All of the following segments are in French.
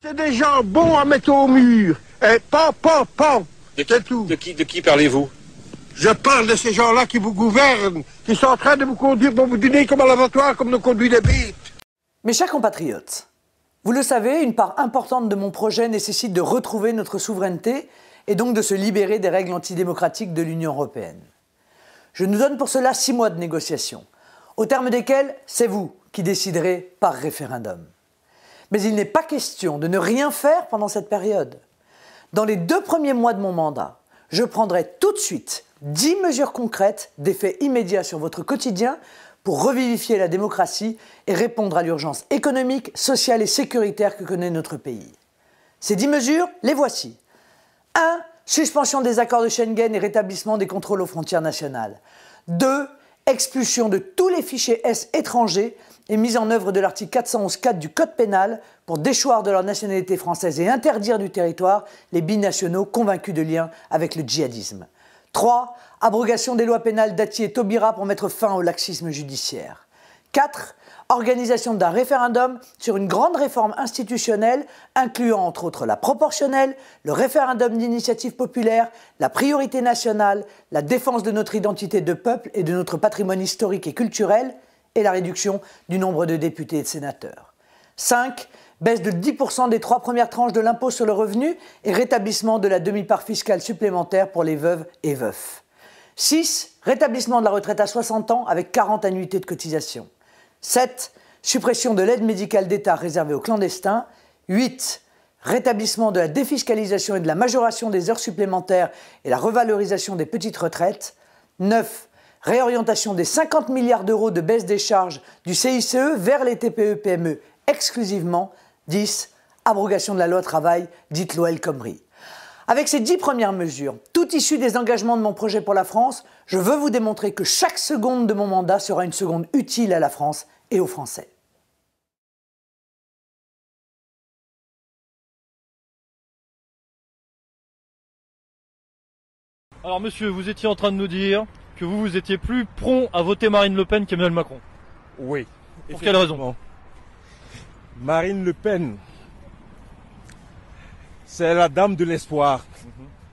C'est des gens bons à mettre au mur. Et pan. C'est tout. De qui parlez-vous? Je parle de ces gens-là qui vous gouvernent, qui sont en train de vous conduire dans vos dîners comme à l'abattoir, comme nous conduit des bêtes. Mes chers compatriotes, vous le savez, une part importante de mon projet nécessite de retrouver notre souveraineté et donc de se libérer des règles antidémocratiques de l'Union européenne. Je nous donne pour cela 6 mois de négociations, au terme desquels c'est vous qui déciderez par référendum. Mais il n'est pas question de ne rien faire pendant cette période. Dans les 2 premiers mois de mon mandat, je prendrai tout de suite 10 mesures concrètes d'effet immédiat sur votre quotidien pour revivifier la démocratie et répondre à l'urgence économique, sociale et sécuritaire que connaît notre pays. Ces 10 mesures, les voici. 1. Suspension des accords de Schengen et rétablissement des contrôles aux frontières nationales. 2. Expulsion de tous les fichiers S étrangers et mise en œuvre de l'article 411-4 du Code pénal pour déchoir de leur nationalité française et interdire du territoire les binationaux convaincus de liens avec le djihadisme. 3. Abrogation des lois pénales Dati et Taubira pour mettre fin au laxisme judiciaire. 4. Organisation d'un référendum sur une grande réforme institutionnelle incluant entre autres la proportionnelle, le référendum d'initiative populaire, la priorité nationale, la défense de notre identité de peuple et de notre patrimoine historique et culturel et la réduction du nombre de députés et de sénateurs. 5. Baisse de 10% des 3 premières tranches de l'impôt sur le revenu et rétablissement de la demi-part fiscale supplémentaire pour les veuves et veufs. 6. Rétablissement de la retraite à 60 ans avec 40 annuités de cotisation. 7. Suppression de l'aide médicale d'État réservée aux clandestins. 8. Rétablissement de la défiscalisation et de la majoration des heures supplémentaires et la revalorisation des petites retraites. 9. Réorientation des 50 milliards d'euros de baisse des charges du CICE vers les TPE-PME exclusivement. 10. Abrogation de la loi travail, dite loi El Khomri. Avec ces 10 premières mesures, toutes issues des engagements de mon projet pour la France, je veux vous démontrer que chaque seconde de mon mandat sera une seconde utile à la France et aux Français. Alors monsieur, vous étiez en train de nous dire que vous étiez plus prompt à voter Marine Le Pen qu'Emmanuel Macron. Oui. Pour quelle raison? Marine Le Pen, c'est la dame de l'espoir.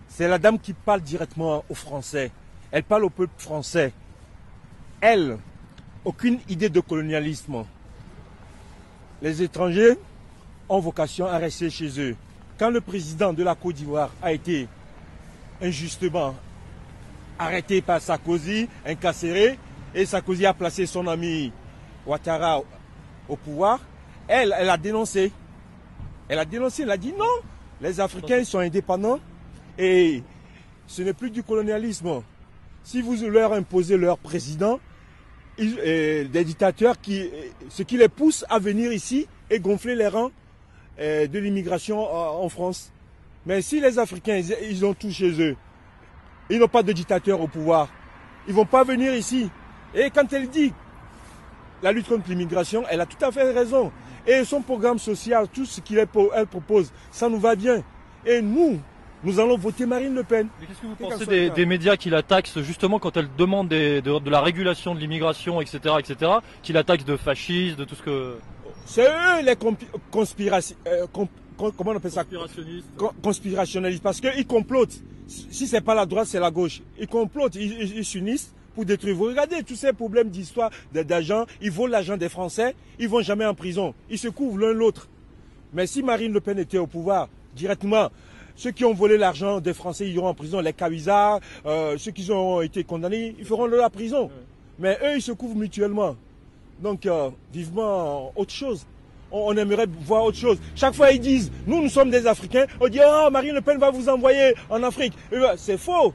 C'est la dame qui parle directement aux Français. Elle parle au peuple français. Elle, aucune idée de colonialisme. Les étrangers ont vocation à rester chez eux. Quand le président de la Côte d'Ivoire a été injustement arrêté par Sarkozy, incarcéré, et Sarkozy a placé son ami Ouattara au pouvoir, elle a dénoncé. Elle a dénoncé, elle a dit non, les Africains sont indépendants et ce n'est plus du colonialisme. Si vous leur imposez leur président, des dictateurs, ce qui les pousse à venir ici et gonfler les rangs de l'immigration en France. Mais si les Africains, ils ont tout chez eux, ils n'ont pas de dictateur au pouvoir, ils ne vont pas venir ici. Et quand elle dit la lutte contre l'immigration, elle a tout à fait raison. Et son programme social, tout ce qu'elle propose, ça nous va bien. Et nous allons voter Marine Le Pen. Mais qu'est-ce que vous pensez des médias qui la taxent justement quand elle demande de la régulation de l'immigration, etc., qui la taxent de fasciste, de tout ce que... C'est eux les comment on appelle ça? Conspirationnistes. Parce qu'ils complotent. Si ce n'est pas la droite, c'est la gauche. Ils complotent, ils s'unissent pour détruire. Vous regardez tous ces problèmes d'histoire d'argent, ils volent l'argent des Français, ils ne vont jamais en prison. Ils se couvrent l'un l'autre. Mais si Marine Le Pen était au pouvoir, directement, ceux qui ont volé l'argent des Français, ils iront en prison. Les Kawisa, ceux qui ont été condamnés, ils feront la prison. Mais eux, ils se couvrent mutuellement. Donc, vivement autre chose. On aimerait voir autre chose. Chaque fois, ils disent, nous sommes des Africains. On dit, oh, Marine Le Pen va vous envoyer en Afrique. C'est faux.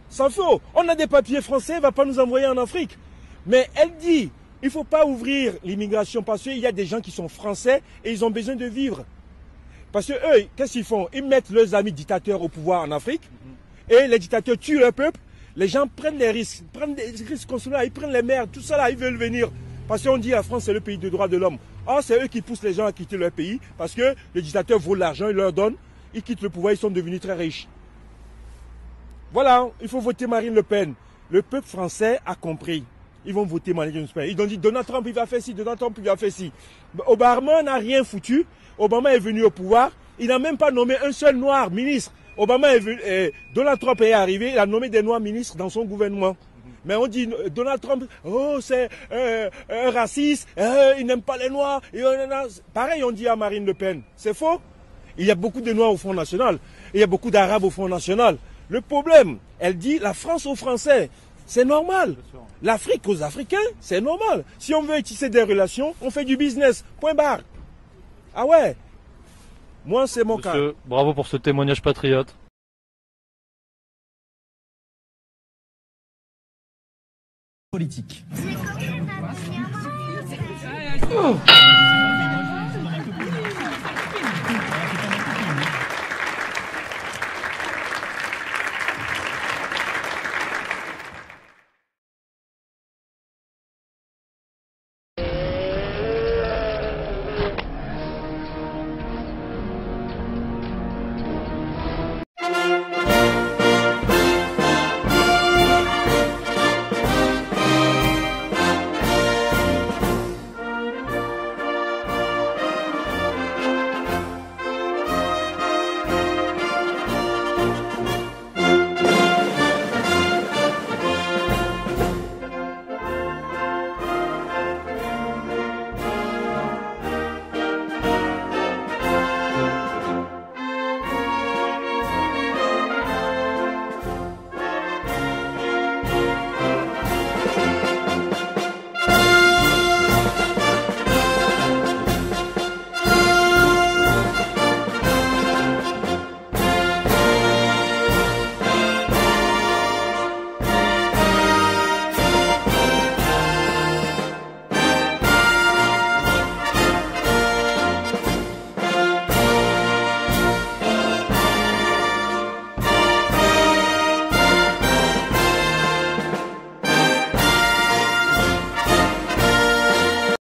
C'est faux. On a des papiers français, elle ne va pas nous envoyer en Afrique. Mais elle dit, il ne faut pas ouvrir l'immigration parce qu'il y a des gens qui sont français et ils ont besoin de vivre. Parce que eux, qu'est-ce qu'ils font? Ils mettent leurs amis dictateurs au pouvoir en Afrique et les dictateurs tuent leur peuple. Les gens prennent des risques, consulaires, ils prennent les mers, tout ça là, ils veulent venir. Parce qu'on dit la France c'est le pays des droits de l'homme. Or c'est eux qui poussent les gens à quitter leur pays parce que les dictateurs volent l'argent, ils leur donnent, ils quittent le pouvoir, ils sont devenus très riches. Voilà, il faut voter Marine Le Pen. Le peuple français a compris. ils vont voter Marine Le Pen. Ils ont dit Donald Trump il va faire ci, Donald Trump il va faire ci. Obama n'a rien foutu. Obama est venu au pouvoir. Il n'a même pas nommé un seul noir ministre. Obama est venu, Donald Trump est arrivé, il a nommé des noirs ministres dans son gouvernement. Mais on dit Donald Trump, oh c'est un raciste, il n'aime pas les noirs. Pareil on dit à Marine Le Pen. C'est faux. Il y a beaucoup de noirs au Front National. Il y a beaucoup d'arabes au Front National. Le problème, elle dit la France aux Français. C'est normal. L'Afrique aux Africains, c'est normal. Si on veut tisser des relations, on fait du business. Point barre. Ah ouais. Moi, c'est mon cas. Bravo pour ce témoignage patriote. Politique.